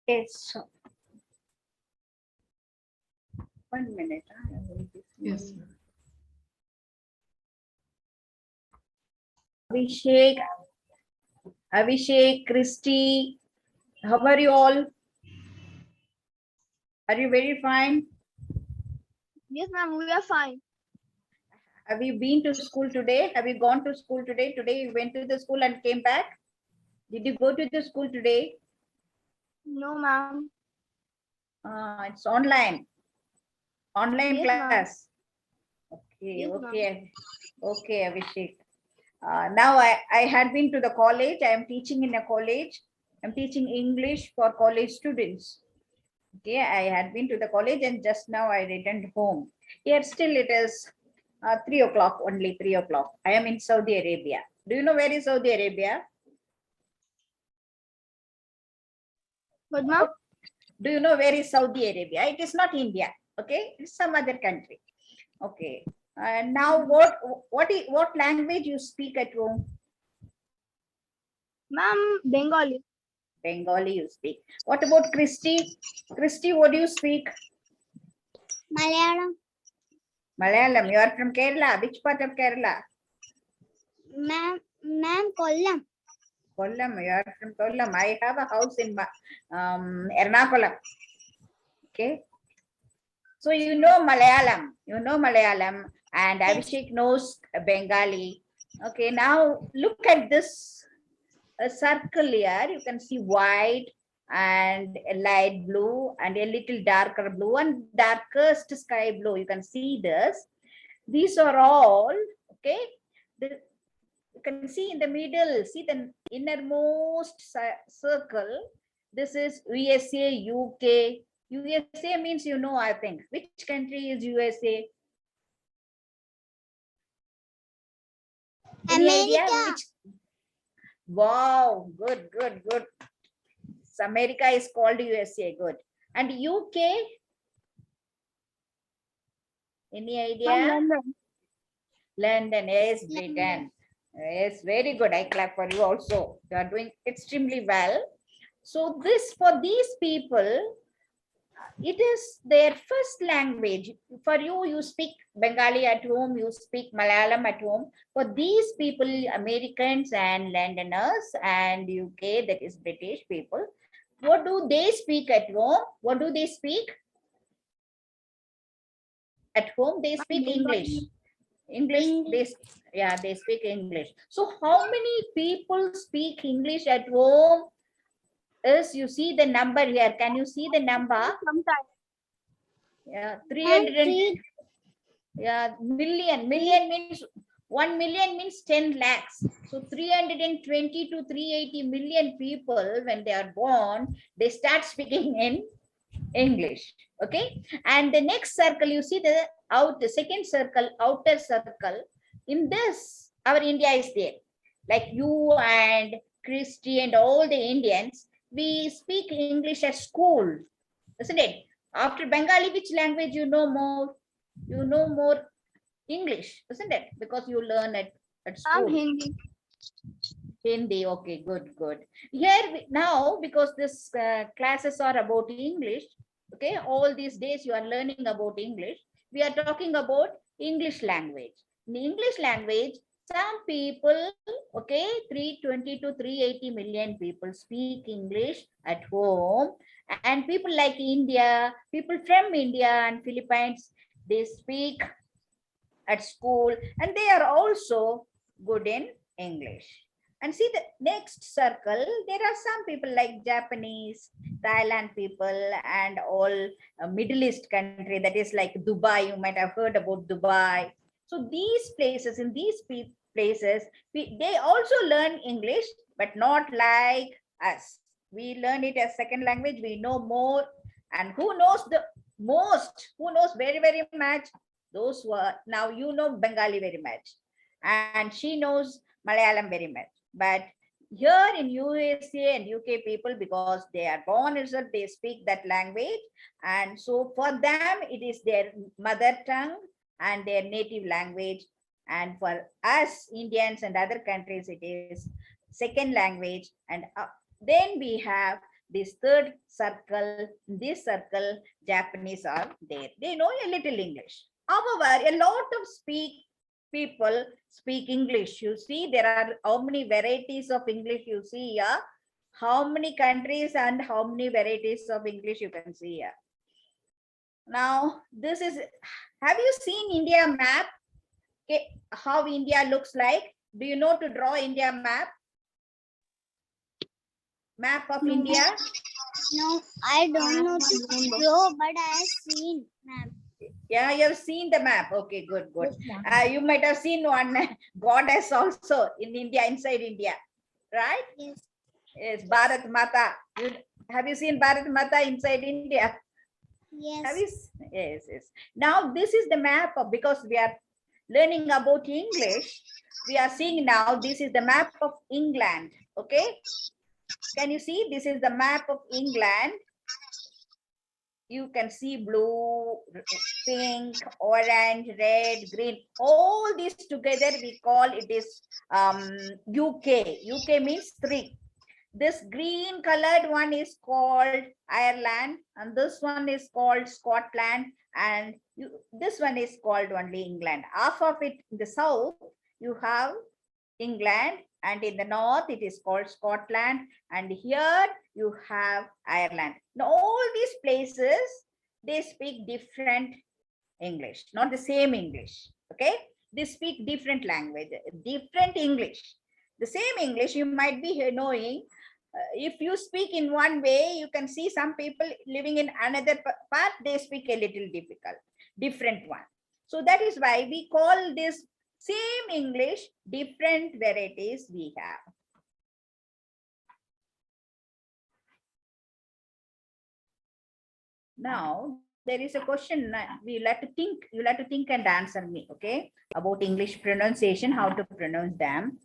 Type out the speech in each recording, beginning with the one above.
Yes. 1 minute. Yes. Abhishek, Abhishek, Christy, how are you all? Are you very fine? Yes, ma'am, we are fine. Have you been to school today? Have you gone to school today? Today you went to the school and came back? Did you go to the school today? No, ma'am. It's online. Online Yes, ma'am. class. Okay, Yes, ma'am. okay, Abhishek. Now I had been to the college. I am teaching in a college. I'm teaching English for college students. Okay, I had been to the college and just now I returned home. Here still it is 3 o'clock, only 3 o'clock. I am in Saudi Arabia. Do you know where is Saudi Arabia? But ma'am, Do you know where is Saudi Arabia? It is not India. Okay, it's some other country. Okay. Now what language you speak at home? ma'am, Bengali. Bengali you speak. What about Christy? Christy, what do you speak? Malayalam. Malayalam. You are from Kerala. Which part of Kerala? Ma'am, Kollam. Kollam. You are from Kollam. I have a house in Ernakulam. Okay. So you know Malayalam. You know Malayalam, and Abhishek knows Bengali. Okay. Now look at this circle here. You can see white and a light blue and a little darker blue and darkest sky blue. You can see this. These are all okay. You can see in the middle, see the innermost circle. This is USA, UK. USA means you know, I think. Which country is USA? Any idea? Which? Wow, good, good, good. America is called USA, good. And UK? Any idea? London. London, yes, Britain. Yes, very good. I clap for you also. You are doing extremely well. So this, for these people, it is their first language. For you, you speak Bengali at home, you speak Malayalam at home. For these people, Americans and Londoners and UK, that is British people, what do they speak at home? What do they speak? At home, they speak English. They speak English. So how many people speak English at home? Is you see the number here? Can you see the number? Sometimes. Yeah, 300. Yeah, million. Million means 1 million means 10 lakhs. So 320 to 380 million people, when they are born, they start speaking in English. Okay. And the next circle, you see the second circle, outer circle. In this, our India is there. Like you and Christy and all the Indians, we speak English at school, isn't it? After Bengali, which language you know more? You know more English, isn't it? Because you learn at Ma'am, school. Hindi. Hindi, okay, good, good. Here now, because this classes are about English, okay, all these days you are learning about English. We are talking about English language. In the English language, some people, okay, 320 to 380 million people speak English at home, and people like India, people from India and Philippines, they speak at school, and they are also good in English. And see the next circle, there are some people like Japanese, Thailand people, and all Middle East country, that is like Dubai. You might have heard about Dubai. So these places, in these places, they also learn English, but not like us. We learn it as second language. We know more. And who knows the most? Who knows very, very much? Those who are, now you know Bengali very much, and she knows Malayalam very much. But here in USA and UK people, because they are born itself, they speak that language, and so for them it is their mother tongue and their native language. And for us Indians and other countries, it is second language. And then we have this third circle, this circle, Japanese are there. They know a little English. However, a lot of people speak English. You see, there are how many varieties of English you see here. How many countries and how many varieties of English you can see here. Now, this is, have you seen India map? Okay, how India looks like? Do you know to draw India map? Map of No. India? No, I don't know to draw, but I have seen map. Yeah, you have seen the map. Okay, good, good. Yes, ma'am. You might have seen one goddess also in India, inside India, right? Yes. Yes, Bharat Mata. Have you seen Bharat Mata inside India? Have you? Yes. Yes, yes. Now this is the map of, because we are learning about English. We are seeing now, this is the map of England. Okay. Can you see? This is the map of England. You can see blue, pink, orange, red, green. All these together we call it is UK. UK means 3. This green colored one is called Ireland, and this one is called Scotland, and this one is called only England. Half of it in the south, you have England, and in the north, it is called Scotland, and here you have Ireland. Now, all these places, they speak different English, not the same English, okay? They speak different language, different English. The same English you might be knowing. If you speak in one way, you can see some people living in another part, they speak a little different one. So that is why we call this same English, different varieties we have. Now, there is a question you'll have to think and answer me, okay? About English pronunciation, how to pronounce them.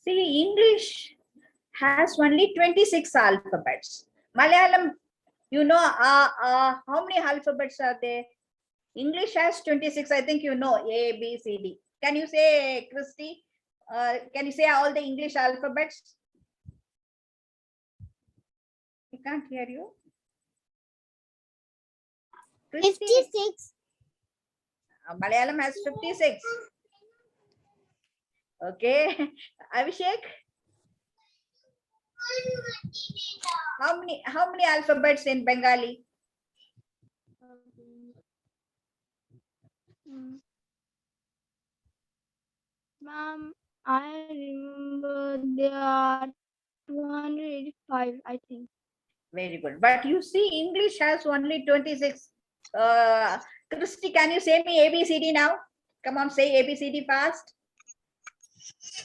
See, English has only 26 alphabets. Malayalam, you know, how many alphabets are there? English has 26, I think you know, A, B, C, D. Can you say, Christy, can you say all the English alphabets? I can't hear you. Christy, 56. Malayalam has 56. Okay. Abhishek? How many alphabets in Bengali? Ma'am, I remember there are 285, I think. Very good. But you see, English has only 26. Christy, can you say me ABCD now? Come on, say ABCD fast.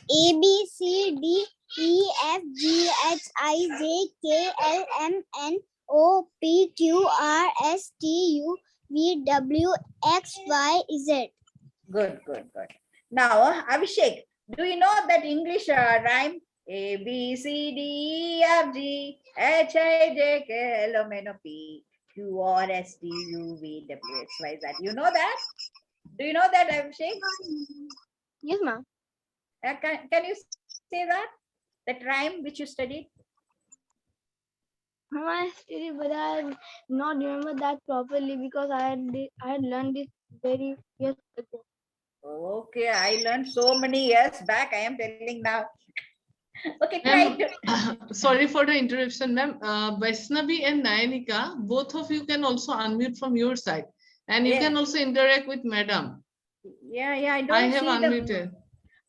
A, B, C, D, E, F, G, H, I, J, K, L, M, N, O, P, Q, R, S, T, U, V, W, X, Y, Z. Good, good, good. Now, Abhishek, do you know that English rhyme? A, B, C, D, E, F, G, H, I, J, K, L, M, N, O, P, Q, R, S, T, U, V, W, X, Y, Z. You know that? Do you know that, Abhishek? Yes, ma'am. Can you say that rhyme which you studied? I studied, but I not remember that properly because I had learned it very years ago. Okay, I learned so many years back. I am telling now. Okay, try to. Sorry for the interruption, ma'am. Vaishnavi and Nayanika, both of you can also unmute from your side, and you can also interact with madam. Yeah, I don't I have see them. unmuted.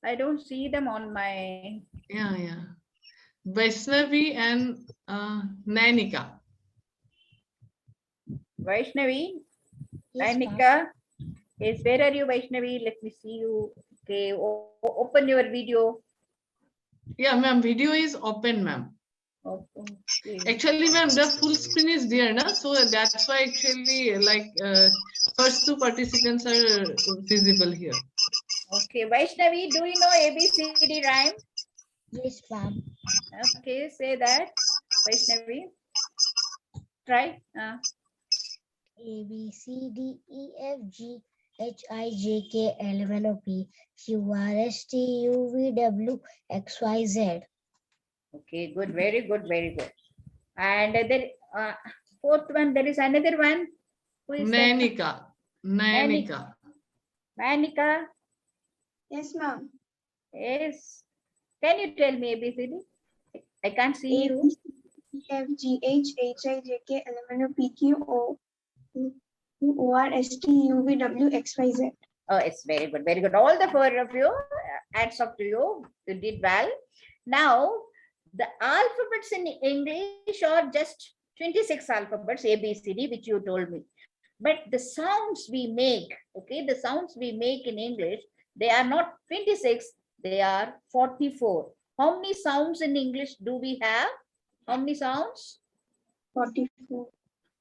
I don't see them on my. Yeah. Vaishnavi and Nayanika. Vaishnavi, Yes, ma'am. Nayanika. Yes, where are you, Vaishnavi? Let me see you. Okay, open your video. Yeah, ma'am. Video is open, ma'am. Okay. Actually, ma'am, the full screen is there, na? So that's why actually, like, first 2 participants are visible here. Okay, Vaishnavi, do you know ABCD rhyme? Yes, ma'am. Okay, say that, Vaishnavi. Try. A, B, C, D, E, F, G, H, I, J, K, L, M, N, O, P, Q, R, S, T, U, V, W, X, Y, Z. Okay, good, very good, very good. And then fourth one, there is another one. Who is that? Nainika. Nainika. Manika. Yes, ma'am. Yes. Can you tell me ABCD? I can't see you. F G H I J K L M N O P Q R S T U V W X Y Z. Oh, it's very good, very good. All the four of you, hats off to you. You did well. Now, the alphabets in English are just 26 alphabets, A, B, C, D, which you told me. But the sounds we make, okay, the sounds we make in English, they are not 26, they are 44. How many sounds in English do we have? How many sounds? 44.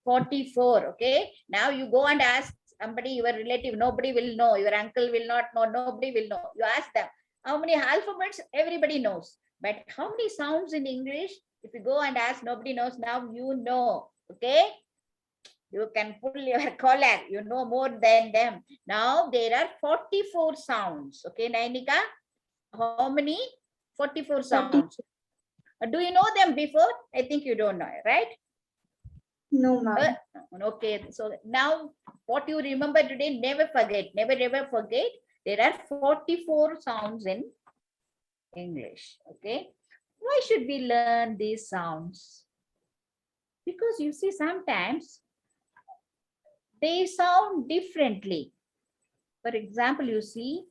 44. Okay. Now you go and ask somebody, your relative, nobody will know, your uncle will not know, nobody will know. You ask them, how many alphabets? Everybody knows. But how many sounds in English? If you go and ask, nobody knows. Now you know. Okay. You can pull your collar. You know more than them. Now there are 44 sounds. Okay, Nainika? How many? 44 sounds. Do you know them before? I think you don't know, right? No, ma'am. Okay, so now what you remember today, never forget, never ever forget. There are 44 sounds in English. Okay, why should we learn these sounds? Because you see, sometimes they sound differently. For example, you see,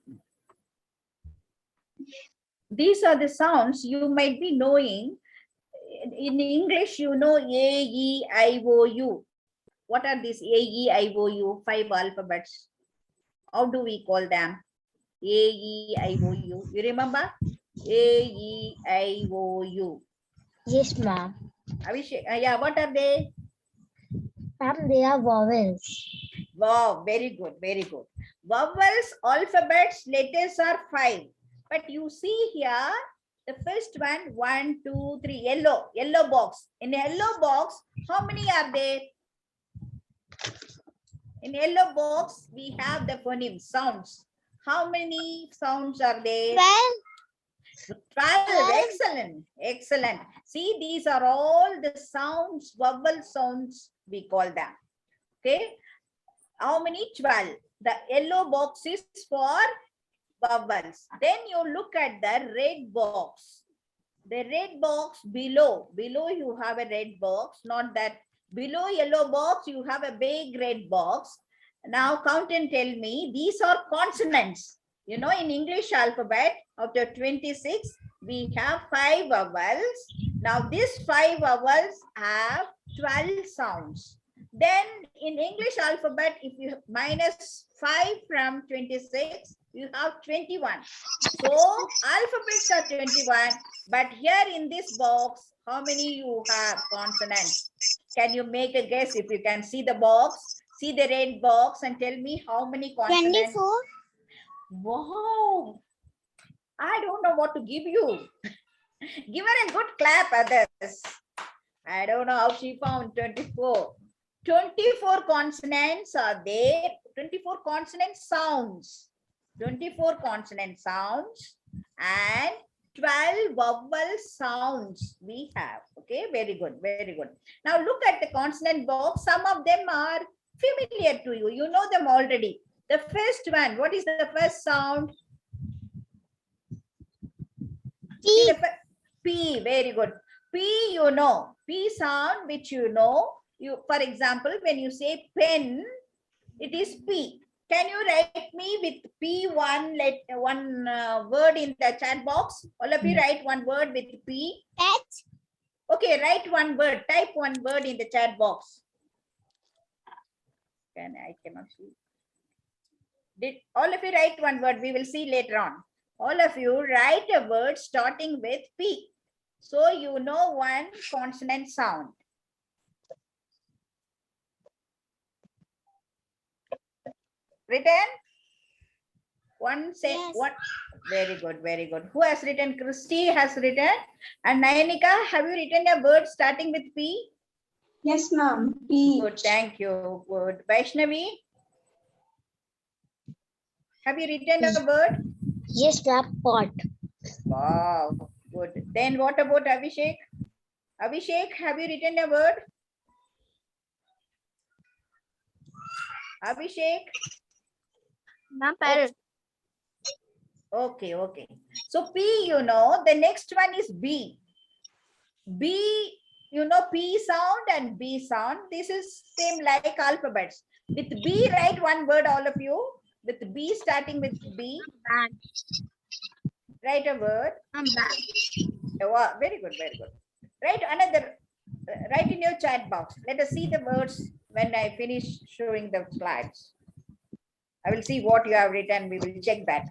these are the sounds you might be knowing. In English, you know A, E, I, O, U. What are these A, E, I, O, U? 5 alphabets. How do we call them? A, E, I, O, U. You remember? A, E, I, O, U. Yes, ma'am. Abhishek, yeah, what are they? Ma'am, they are vowels. Wow, very good, very good. Vowels, alphabets, letters are 5. But you see here, the first one, 1, 2, 3, yellow box. In yellow box, how many are there? In yellow box, we have the phonemes, sounds. How many sounds are there? 12. Excellent, excellent. See, these are all the sounds, vowel sounds, we call them. Okay. How many? 12. The yellow box is for vowels. Then you look at the red box. The red box below you have a red box, not that. Below yellow box, you have a big red box. Now count and tell me, these are consonants. You know, in English alphabet, out of 26, we have 5 vowels. Now these 5 vowels have 12 sounds. Then in English alphabet, if you minus 5 from 26, you have 21. So alphabets are 21, but here in this box, how many you have consonants? Can you make a guess if you can see the box? See the red box and tell me how many consonants. 24. Wow. I don't know what to give you. Give her a good clap, others. I don't know how she found 24. 24 consonants are there. 24 consonant sounds. 24 consonant sounds and 12 vowel sounds we have. Okay, very good, very good. Now look at the consonant box. Some of them are familiar to you. You know them already. The first one, what is the first sound? P. P, very good. P, you know. P sound, which you know. You, for example, when you say pen, it is P. Can you write me with P one word in the chat box? All of you write one word with P. Pet. Okay, write one word. Type one word in the chat box. I cannot see. Did all of you write one word? We will see later on. All of you write a word starting with P. So you know one consonant sound. Written? One say Yes. what? Very good, very good. Who has written? Christy has written. And Nayanika, have you written a word starting with P? Yes, ma'am. P. Good, thank you. Good. Vaishnavi, have you written a word? Yes, ma'am. Pot. Wow, good. Then what about Abhishek? Abhishek, have you written a word? Abhishek? Ma'am, parrot. Okay, okay. So P, you know, the next one is B. B, you know, P sound and B sound. This is same like alphabets. With B, write one word, all of you. With B, starting with B, Bad. write a word. I'm bad. Oh, wow, very good, very good. Write another, write in your chat box. Let us see the words when I finish showing the slides. I will see what you have written. We will check that.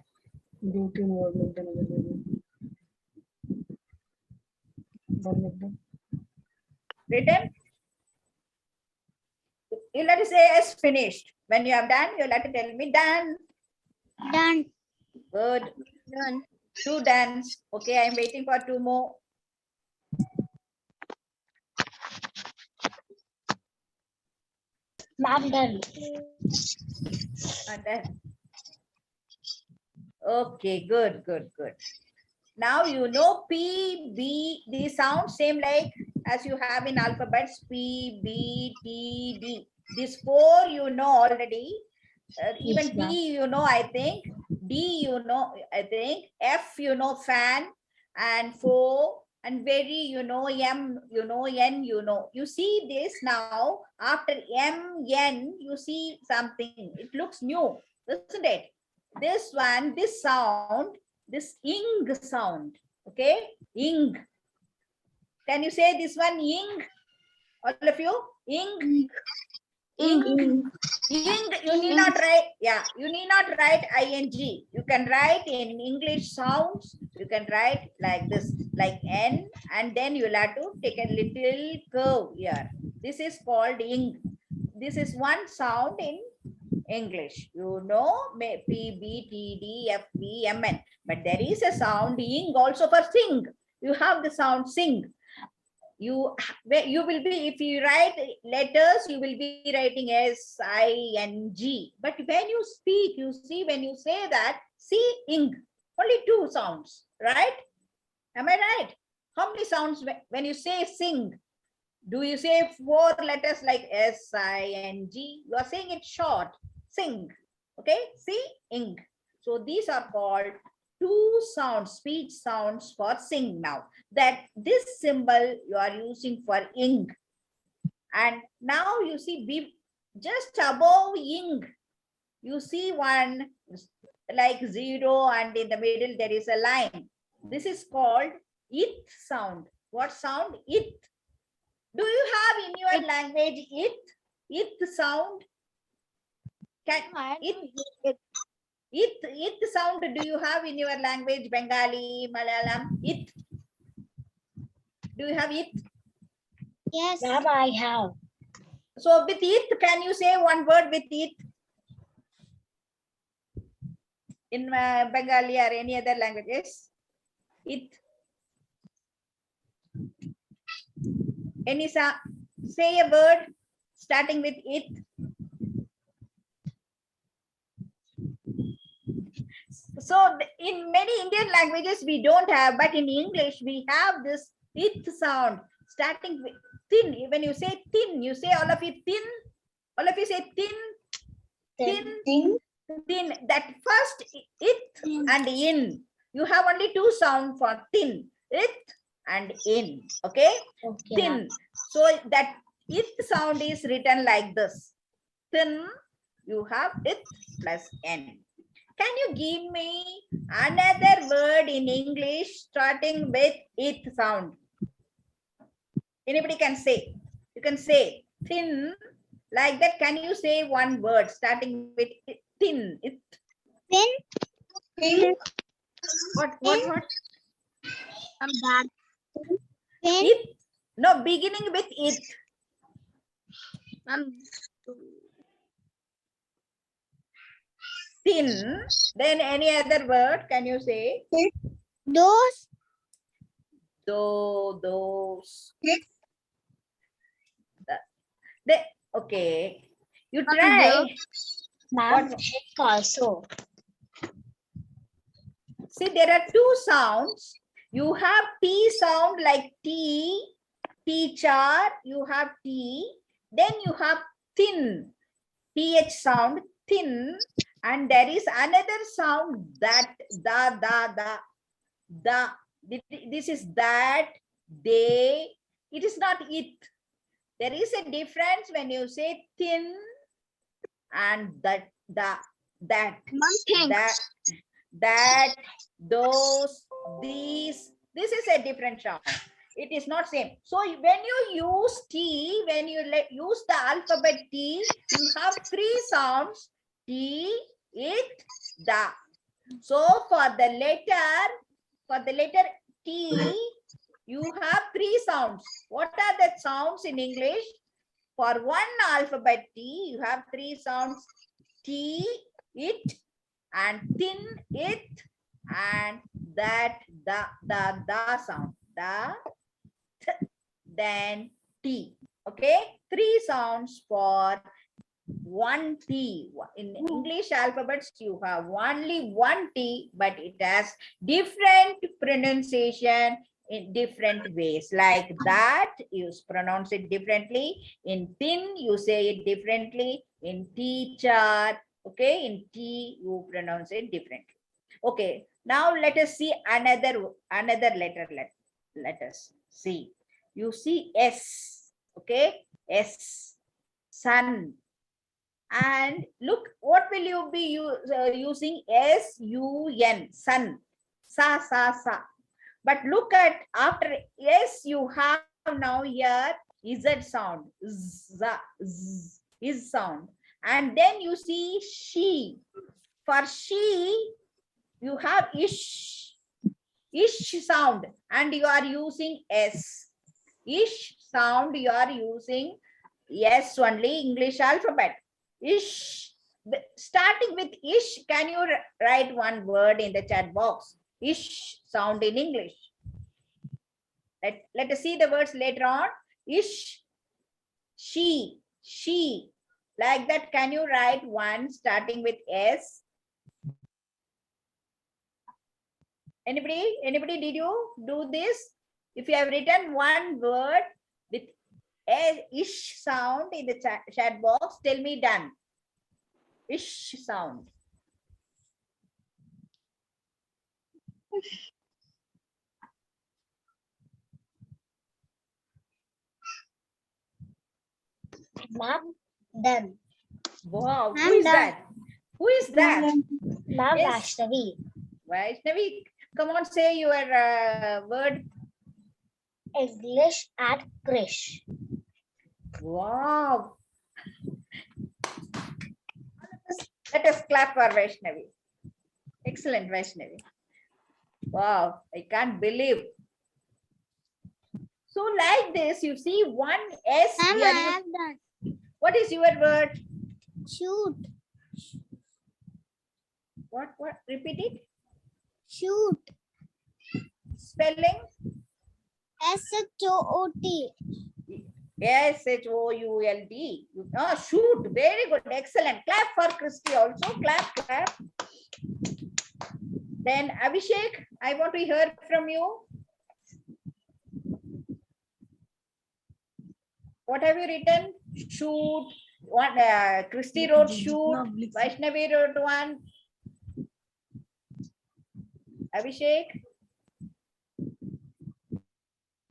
Written? You let us say as finished. When you have done, you let to tell me done. Done. Good. Done. 2 dance. Okay, I'm waiting for 2 more. Ma'am, done. And then, okay, good, good, good. Now you know P, B, these sound same like as you have in alphabets P, B, T, D. These 4 you know already. Even Yes, ma'am. D you know, I think. D you know, I think. F you know, fan, and 4, and very you know, M you know, N you know. You see this now after M, N, you see something. It looks new, isn't it? This one, this sound, this ing sound. Okay, ing. Can you say this one ing? All of you, ing. Ing. Ing, you need not write, yeah, you need not write ing. You can write in English sounds. You can write like this, like N, and then you'll have to take a little curve here. This is called ing. This is one sound in English. You know, P, B, T, D, F, B, M, N. But there is a sound ing also for sing. You have the sound sing. You will be, if you write letters, you will be writing S-I-N-G. But when you speak, you see, when you say that, ing, only 2 sounds, right? Am I right? How many sounds when you say sing? Do you say 4 letters like S-I-N-G? You are saying it short, sing. Okay, ing. So these are called 2 sounds, speech sounds for sing now. That this symbol you are using for ing. And now you see just above ing, you see one like 0, and in the middle there is a line. This is called it sound. What sound? It. Do you have in your language it sound? Can it sound do you have in your language? Bengali, Malayalam, it? Do you have it? Yes. Ma'am, I have. So with it, can you say one word with it? In Bengali or any other languages? It. Any say a word starting with it. So in many Indian languages we don't have, but in English we have this it sound starting with thin. When you say thin, you say all of you thin. All of you say thin, thin. That first it and in. You have only 2 sounds for thin. It and in. Okay? Okay, Thin. ma'am. So that it sound is written like this. Thin, you have it plus N. Can you give me another word in English starting with it sound? Anybody can say. You can say thin like that. Can you say one word starting with it, thin? It. Thin. Thin. What? I'm bad. Thin. It. No, beginning with it. Thin. Then any other word can you say? Those. Those. Okay. You try. Ma'am, What? check also. See, there are 2 sounds. You have T sound like T, teacher, you have T. Then you have thin, TH sound, thin. And there is another sound that, the. This is that, they. It is not it. There is a difference when you say thin and that, that, those, these. This is a different sound. It is not same. So when you use T, when you use the alphabet T, you have three sounds: T, it, the. So for the letter T, you have three sounds. What are the sounds in English? For one alphabet T, you have three sounds: T, it, and thin, it, and that, the sound. The, then T. Okay, three sounds for one T. In English alphabets, you have only one T, but it has different pronunciation in different ways. Like that, you pronounce it differently. In thin, you say it differently. In teacher, okay, in T, you pronounce it differently. Okay, now let us see another letter. Let us see. You see S, okay, S, sun. And look, what will you be using? S-U-N, sun, sa, sa, sa. But look at, after S, you have now here Z sound, z, z, is sound. And then you see she. For she, you have ish sound, and you are using S. Ish sound, you are using S only, English alphabet. Ish. Starting with ish, can you write one word in the chat box? Ish sound in English. Let us see the words later on. Ish, she. Like that, can you write one starting with S? Anybody, did you do this? If you have written one word with a ish sound in the chat box, tell me done. Ish sound. Ma'am, done. Wow, who I'm is done. that? Who is that? Ma'am, Yes. Vaishnavi. Vaishnavi, come on, say your word. English at Krish. Wow. Let us clap for Vaishnavi. Excellent, Vaishnavi. Wow, I can't believe. So like this, you see one S. Ma'am, we I are have done. what is your word? Shoot. What? Repeat it. Shoot. Spelling? S-H-O-O-T. S-H-O-U-L-D. Oh, shoot. Very good. Excellent. Clap for Christy also. Clap. Then Abhishek, I want to hear from you. What have you written? Shoot. One. Christy wrote shoot. Vaishnavi wrote one. Abhishek,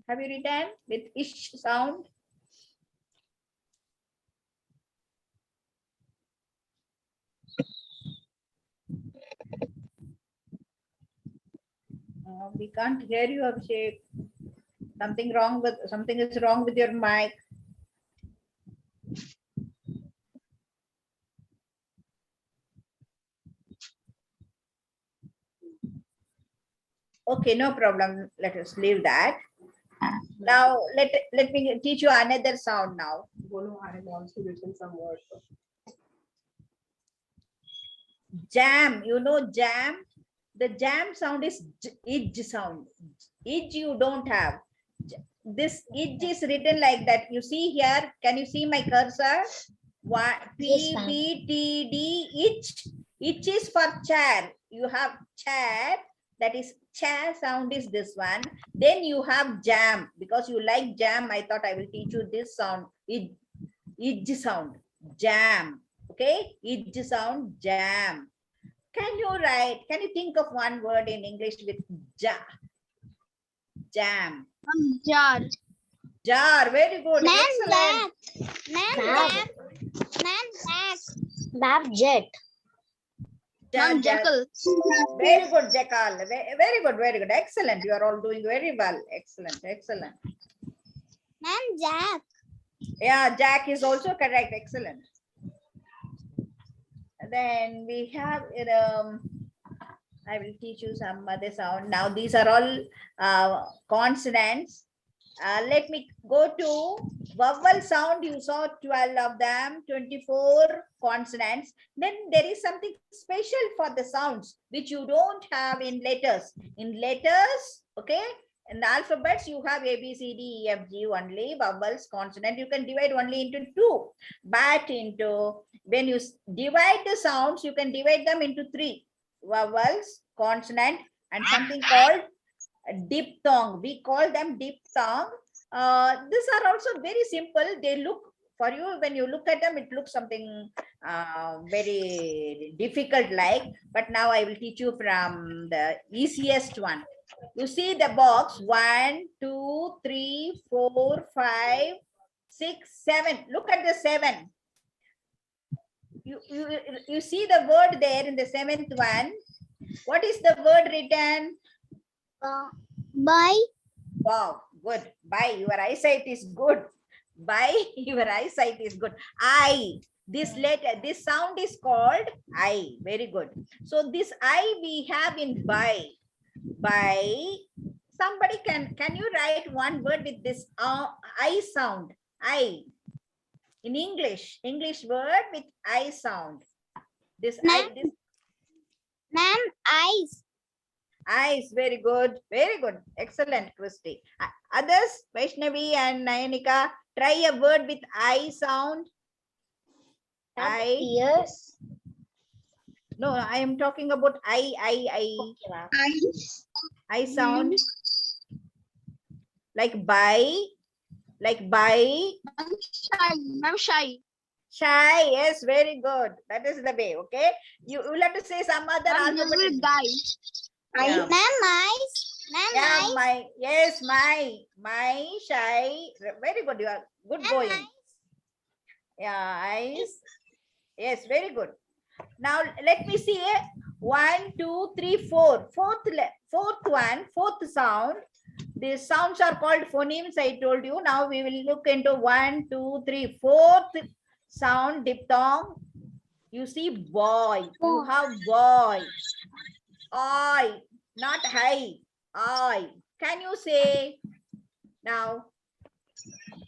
have you written with ish sound? We can't hear you, Abhishek. Something is wrong with your mic. Okay, no problem. Let us leave that. Now let me teach you another sound now. I have also written some words. Jam, you know jam? The jam sound is idj sound. Idj you don't have. This idj is written like that. You see here, can you see my cursor? Yes, ma'am. P-B-T-D, itch. Itch is for chair. You have chair, that is cha sound is this one. Then you have jam. Because you like jam, I thought I will teach you this sound. Ij sound. Jam. Okay? Ij sound, jam. Can you think of one word in English with ja? Jam. Jar. Jar. Very good. Ma'am, Excellent. Ma'am, Jack. Ma'am, jet. Jar, jar. Very good, Jackal. Very good, very good. Excellent. You are all doing very well. Excellent, excellent. Ma'am, Jack. Yeah, Jack is also correct. Excellent. Then we have I will teach you some other sound. Now these are all consonants. Let me go to vowel sound. You saw 12 of them, 24 consonants. Then there is something special for the sounds which you don't have in letters. In letters, okay, in the alphabets, you have A, B, C, D, E, F, G only, vowels, consonant. You can divide only into two. But when you divide the sounds, you can divide them into three. Vowels, consonant, and something called diphthong. We call them diphthong. These are also very simple. They look, for you, when you look at them, it looks something very difficult like. But now I will teach you from the easiest one. You see the box 1, 2, 3, 4, 5, 6, 7. Look at the 7. You see the word there in the 7th one. What is the word written? By. Wow, good. By, your eyesight is good. By, your eyesight is good. I. This letter, this sound is called I. Very good. So this I we have in by. By. Somebody can you write one word with this I sound? I. In English word with I sound. This I. This Ma'am, eyes. eyes. Very good. Very good. Excellent, Christy. Others, Vaishnavi and Nayanika, try a word with I sound. I. Ears. No, I am talking about I. Okay, ma'am. I sound. Like by. Like by. Ma'am, shy. Shy. Yes, very good. That is the way. Okay. You will have to say some other alphabet. Yeah. Ma'am, eyes. Ma'am, Yeah, eyes. my shy. Very good. You are good Ma'am, going. eyes. Yeah, eyes. Yes, very good. Now let me see. 1, 2, 3, 4. Fourth sound. These sounds are called phonemes. I told you. Now we will look into 1, 2, 3, fourth sound, diphthong. You see boy. You have boy. I, not high. I. Can you say now?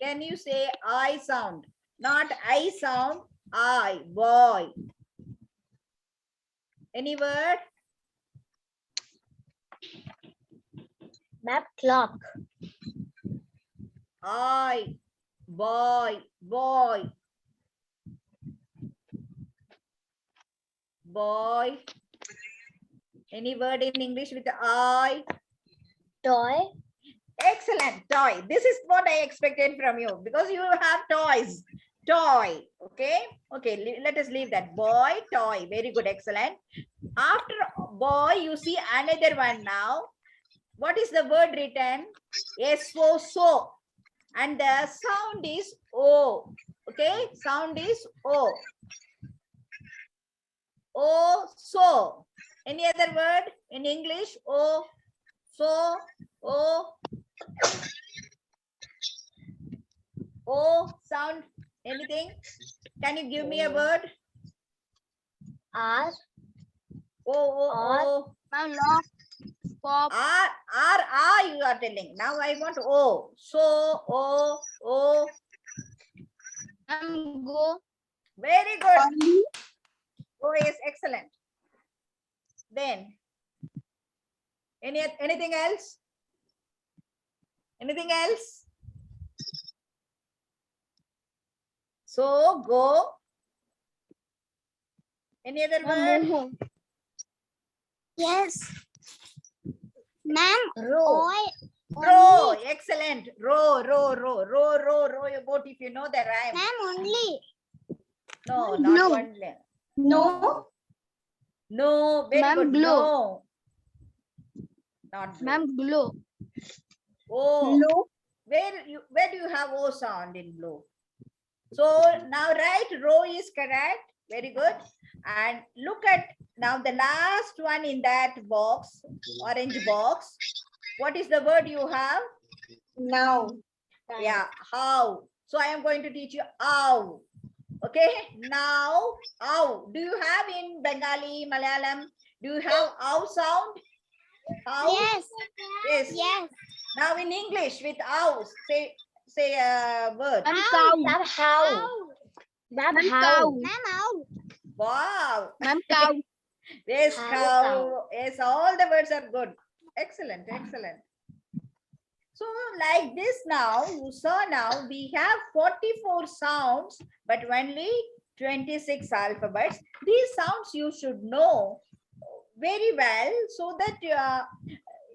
Can you say I sound? Not I sound. I, boy. Any word? Ma'am, clock. I, boy, boy. Boy. Any word in English with I? Toy. Excellent. Toy. This is what I expected from you because you have toys. Toy. Okay. Okay. Let us leave that. Boy, toy. Very good. Excellent. After boy, you see another one now. What is the word written? S-O, so. And the sound is O. Okay. Sound is O. O, so. Any other word in English? O, so, O. O sound. Anything? Can you give me a word? R. O. Ma'am, lock. Pop. R, you are telling. Now I want O. So, O. Ma'am, go. Very good. O is excellent. Then, anything else? Anything else? So, go. Any other word? Yes. Ma'am, Row. Row. Excellent. Row, row, row, row, row, row your boat if you know the rhyme. Ma'am, only. No, not No. only. No. No, very Ma'am, good. blow. No. Not blow. Ma'am, glow. Oh, where do you have O sound in blow? So now right, row is correct. Very good. And look at now the last one in that box, orange box. What is the word you have? Now. Yeah, how. So I am going to teach you how. Okay, now how. Do you have in Bengali, Malayalam? Do you have how sound? How? Yes. Yes. Yes. Now in English with how, say a word. Ma'am, Ma'am, how? Ma'am, how? Ma'am, how? Wow. Ma'am, cow. Yes, Cow, cow. cow. Yes, all the words are good. Excellent, excellent. So like this now, you saw now we have 44 sounds, but only 26 alphabets. These sounds you should know very well so that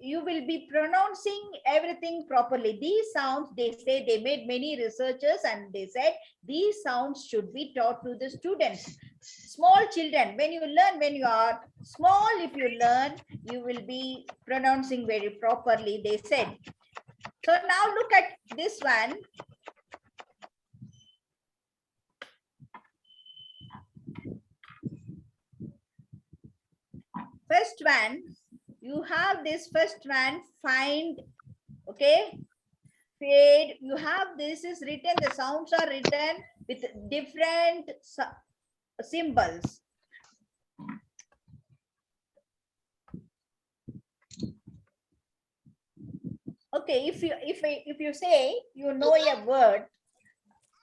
you will be pronouncing everything properly. These sounds, they say, they made many researchers and they said these sounds should be taught to the students. Small children, when you learn, when you are small, if you learn, you will be pronouncing very properly, they said. So now look at this one. First one, you have this first one, find, okay? Fade, you have this is written, the sounds are written with different symbols. Okay, if you say you know a word,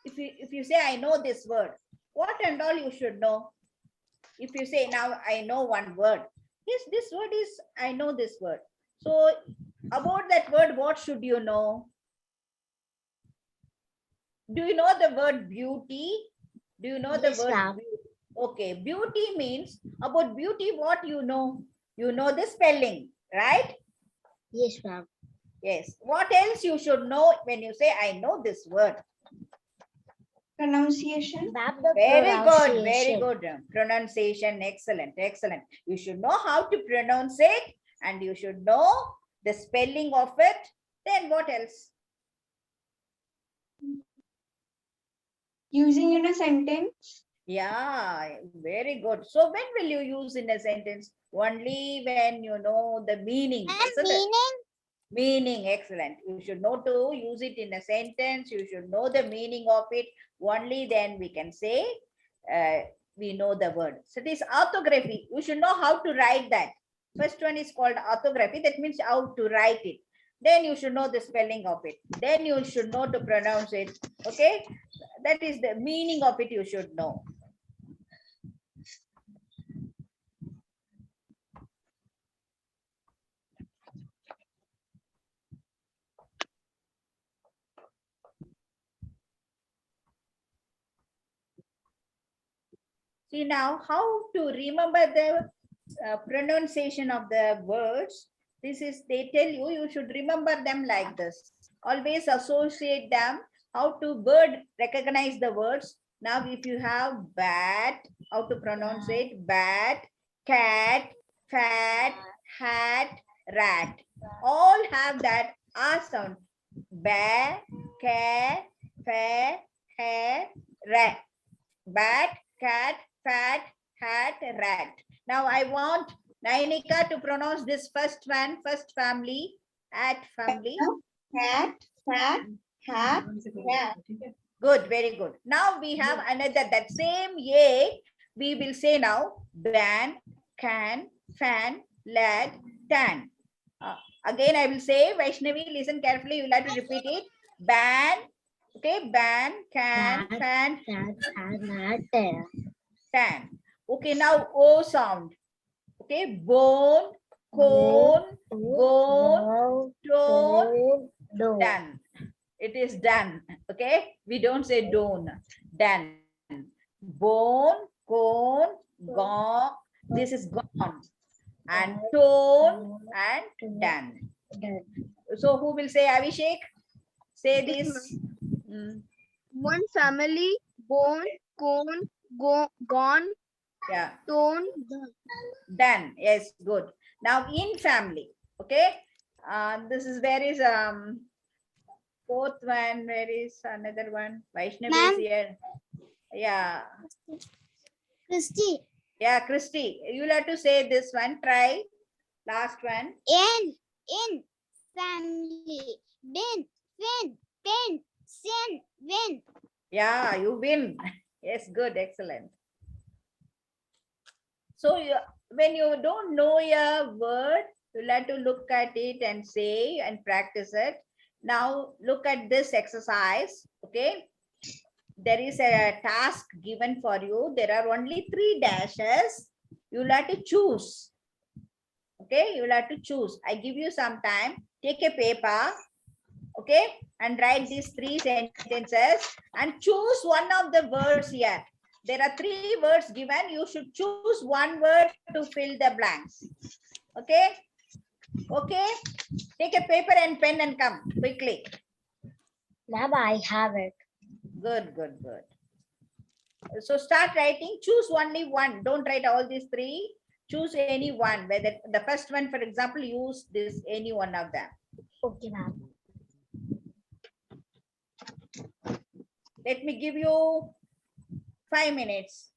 if you say I know this word, what and all you should know? If you say now I know one word, yes, this word is I know this word. So about that word, what should you know? Do you know the word beauty? Do you know the Yes, word ma'am. beauty? Okay, beauty means about beauty, what you know? You know the spelling, right? Yes, ma'am. Yes. What else you should know when you say I know this word? Pronunciation. Ma'am, the Very good, very pronunciation. good. Pronunciation, excellent, excellent. You should know how to pronounce it and you should know the spelling of it. Then what else? Using in a sentence. Yeah, very good. So when will you use in a sentence? Only when you know the meaning. Isn't it? Meaning, excellent. You should know to use it in a sentence. You should know the meaning of it. Only then we can say we know the word. So this orthography, you should know how to write that. First one is called orthography. That means how to write it. Then you should know the spelling of it. Then you should know to pronounce it. Okay. That is the meaning of it you should know. See now how to remember the pronunciation of the words. This is, they tell you, you should remember them like this. Always associate them. How to word recognize the words. Now if you have bat, how to pronounce it? Bat, cat, fat, hat, rat. All have that R sound. Ba, cat, fat, hat, rat. Bat, cat, fat, hat, rat. Now I want Nainika to pronounce this first one, first family, at family. Cat, fat, hat, rat. Good, very good. Now we have another, that same A, we will say now, ban, can, fan, lad, tan. Again, I will say, Vaishnavi, listen carefully, you will have to repeat it. Ban, okay, ban, can, Ban, fan, Cat, tan. Okay, now O sound. Okay, bone, cone, bone, tone, done. It is done. Okay, we don't say don't. Done. Bone, cone, gone. This is gone. And tone and done. So who will say? Abhishek, say this. One family, bone, cone, gone, Yeah, tone, done. Yes, good. Now in family. Okay. This is where is fourth one. Where is another one? Vaishnavi is Ma'am. here. Yeah. Christy. Yeah, Christy. You'll have to say this one. Try. Last one. In family, bin, fin, pin, sin, win. Yeah, you win. Yes, good, excellent. So when you don't know a word, you'll have to look at it and say and practice it. Now look at this exercise. Okay. There is a task given for you. There are only 3 dashes. You'll have to choose. Okay, you'll have to choose. I give you some time. Take a paper. Okay, and write these 3 sentences and choose one of the words here. There are 3 words given. You should choose one word to fill the blanks. Okay. Okay. Take a paper and pen and come quickly. Ma'am, I have it. Good, good, good. So start writing. Choose only one. Don't write all these 3. Choose any one. Whether the first one, for example, use this any one of them. Okay, ma'am. Let me give you 5 minutes.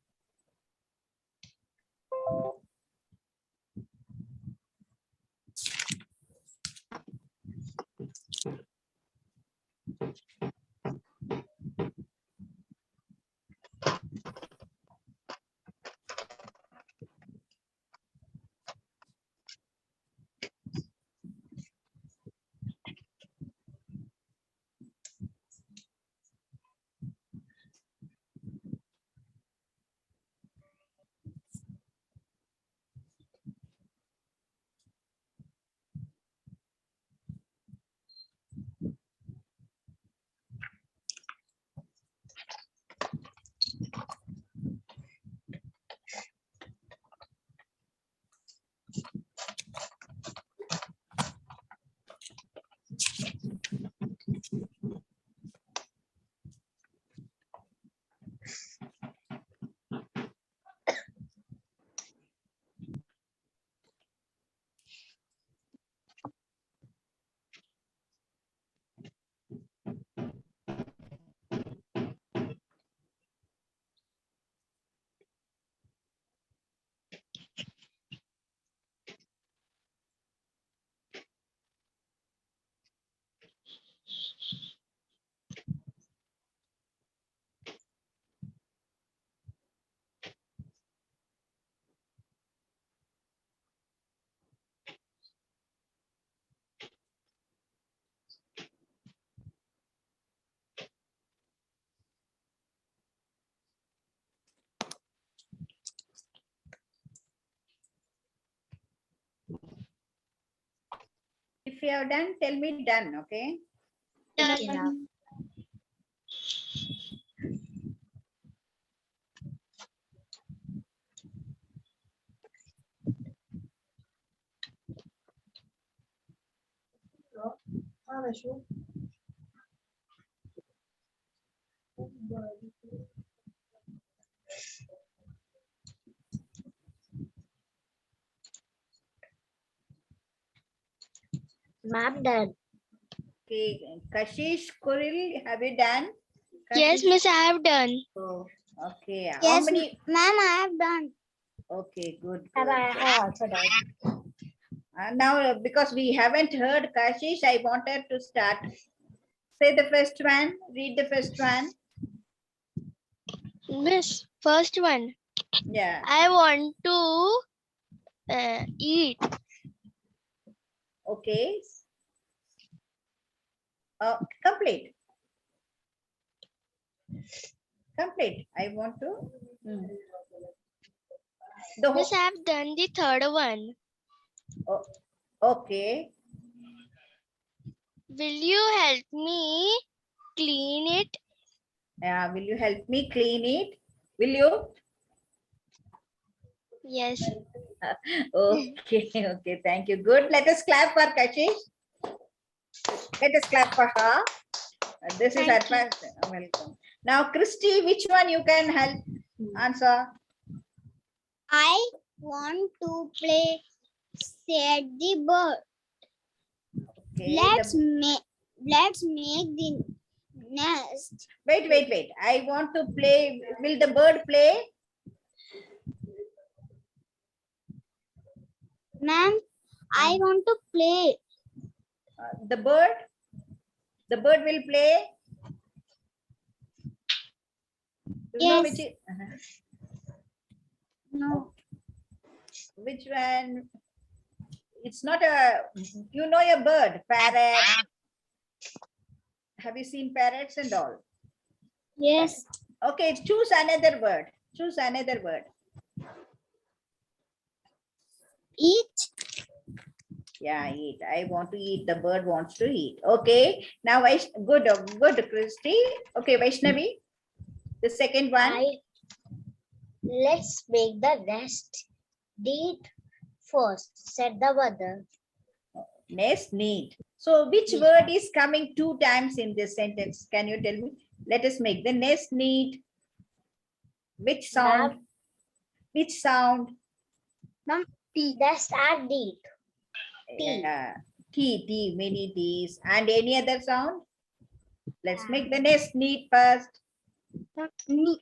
If you have done, tell me done. Okay. Okay, ma'am. Ma'am, done. Okay. Kashish, Kuril, have you done? Yes, Kashish? miss, I have done. Oh, okay. How Yes, many? ma'am, I have done. Okay, good. Ma'am, good. I have also done. Now, because we haven't heard Kashish, I wanted to start. Say the first one. Read the first one. Miss, first one. Yeah. I want to eat. Okay. Complete. Complete. I want to. The whole. Miss, I have done the third one. Oh, okay. Will you help me clean it? Will you help me clean it? Will you? Yes. Okay. Okay. Thank you. Good. Let us clap for Kashish. Let us clap for her. This is Thank you. advice. Welcome. Now, Christy, which one you can help answer? I want to play said the bird. Okay, Let's make the nest. wait. I want to play. Will the bird play? Ma'am, I want to play. The bird? The bird will play? You know Yes. which is, No. which one? It's not a, you know a bird, parrot. Have you seen parrots and all? Yes. Okay, choose another word. Choose another word. Eat. Yeah, eat. I want to eat. The bird wants to eat. Okay. Now, good, Christy. Okay, Vaishnavi. The second one. Let's make the nest neat first, said the mother. Nest, neat. So, which word is coming 2 times in this sentence? Can you tell me? Let us make the nest neat. Which sound? Which sound? Nest and neat. T. Yeah. T, many T's. And any other sound? Let's make the nest neat first. In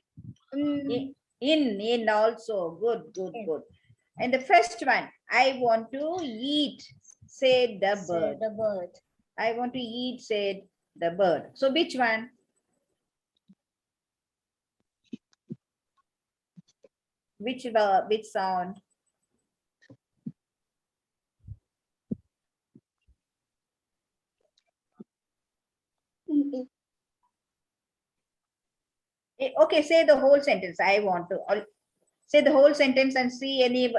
also. Good. And the first one, I want to eat, said the Said bird. the bird. I want to eat, said the bird. So which one? Which sound? Okay, say the whole sentence. I want to say the whole sentence and see any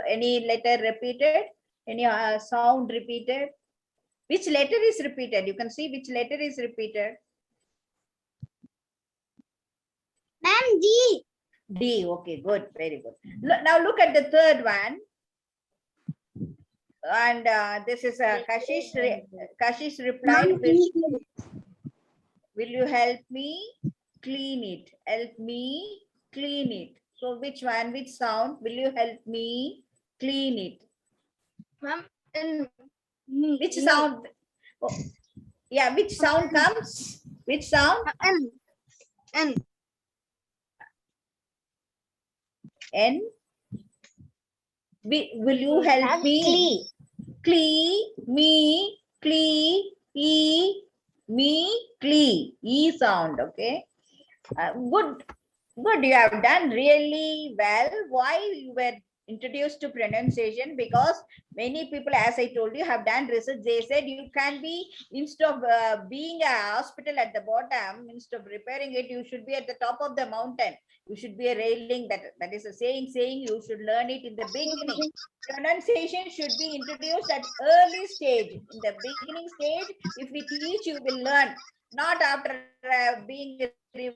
letter repeated, any sound repeated. Which letter is repeated? You can see which letter is repeated. Ma'am, D. D. Okay, good, very good. Now look at the third one. And this is Kashish. Kashish replied, will you help me clean it? Help me clean it. So which one? Which sound? Will you help me clean it? Ma'am, Which sound? Oh, yeah, which sound comes? Which sound? N. N. Will you help And me? Me, E, me, E sound, okay? Good, you have done really well. Why you were introduced to pronunciation? Because many people, as I told you, have done research. They said you can be, instead of being a hospital at the bottom, instead of repairing it, you should be at the top of the mountain. You should be a railing. That is a saying you should learn it in the beginning. Pronunciation should be introduced at early stage. In the beginning stage, if we teach, you will learn. Not after being you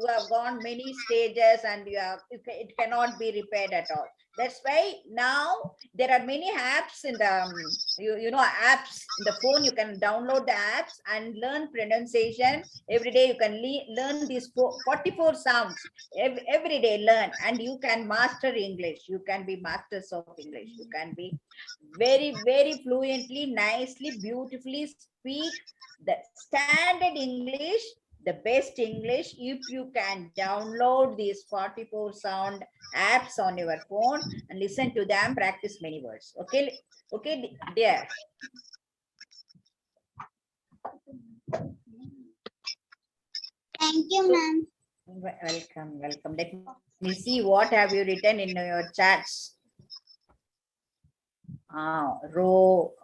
have gone many stages and it cannot be repaired at all. That's why now there are many apps in the you know apps in the phone. You can download the apps and learn pronunciation every day. You can learn these 44 sounds every day. Learn and you can master English. You can be masters of English. You can be very fluently, nicely, beautifully speak the standard English, the best English, if you can download these 44 sound apps on your phone and listen to them, practice many words. Okay, dear. Thank you, ma'am. Welcome. Let me see what have you written in your chats. Row